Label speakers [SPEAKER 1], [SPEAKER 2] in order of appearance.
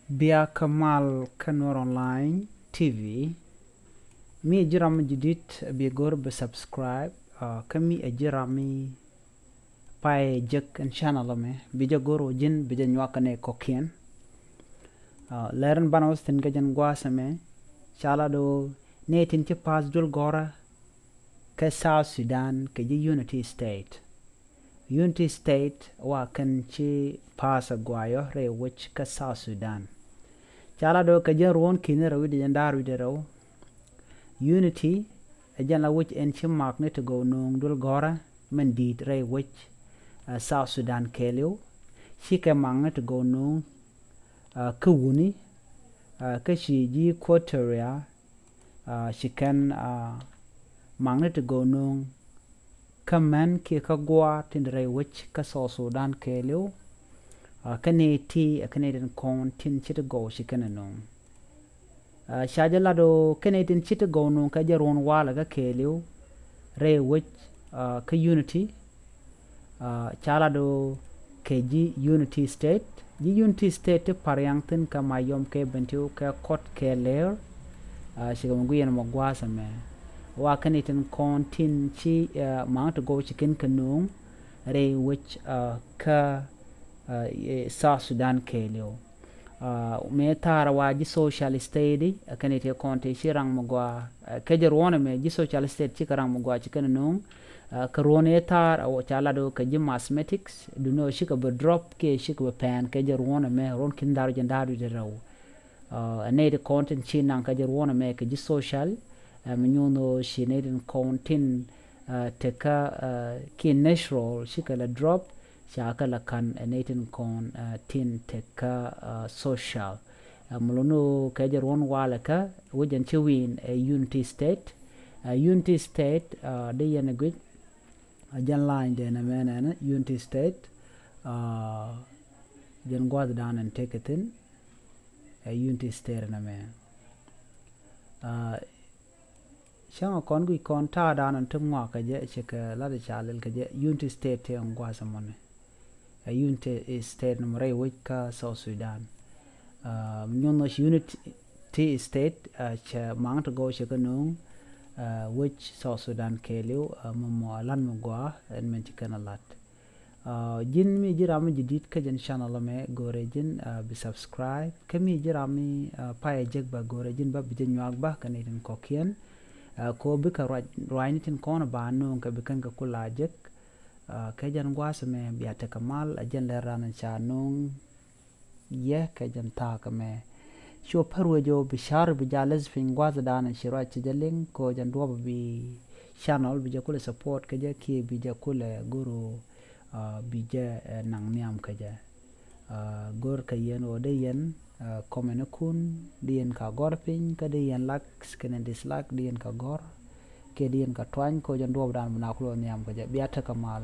[SPEAKER 1] Bia Kamal Kanwar Online TV mi jiram jidit bi gor be subscribe kami ajirami pai jek en channel me bi jagoro jin bi janwakane kokien leren banos tin gajan gwasame chala do netin ci pas dul gora ke South Sudan ke Unity State wa kan ci pas gwayo re which ke South Sudan chala do ke ron kine rawi de jandar wi de raw Unity ajan la which en ci makni to go nung dul gora men dit re which South Sudan kelio shi ke mangni to go nung ke wuni ke shi ji quarteria shi kan mangni to go nung kaman ke ka gwa tin re which ka South Sudan kelio kane ti Canadian kon tin chit go shi kan nung shajala do Canadian chit go nung ka jaron wala ka kelio re which ka Unity chala do kɛji Unity State Unity State paryangtin ka mayom ke bentiu ka kot ke Läär shigam guyen magwasa me wa kanitin kontin chi mount go chicken kanung re which ka South Sudan kelio me tara wa ji social state kanite konti shirang magwa kejer wona me ji social state chikarang magwa chicken nung karone tar aw chala do kaji mathematics do no shika be drop ke shika be pan kejer wona me ron kindar jandaru de raw ne de content chinang kejer wona me kaji social minyono shineden content teka ki natural shika la drop shaka la kan neten kon tin teka social molono kejer won wala ka wujan chiwin Unity State de yana good jan line de na mena Unity State jan go down and take it in Unity State na me shanga kon gu kon ta down and tumwa ka je cheka la de chalel ka je Unity State te ngwa samone Unity State no re wika South Sudan nyono Unity State cha mang to go cheka nung which South Sudan kelio mo alan mo gwa en men chikana lat jin mi jirami jidit ka jan channel me gore jin bi subscribe kami jirami paye jeg ba gore jin ba bi nyak ba kanin kokien ko bi ka rainitin kon ba no ka bi kan ka kula jek ka jan gwa me bi ata kamal ajan leran cha nung ye ka jan ta ka me شو بروجو بشار بجالس في نقاط دانا شراء تجلين كو جندوب بشانل بيجا كل سبورت كجا كي بيجا كل غورو بيجا نانيام كجا غور كيان ودين كومن كون دين كا غور بين كدين لاك سكن ديسلاك دين كا غور كدين كا توان كو جندوب دان بناكلو نيام كجا بياتا كمال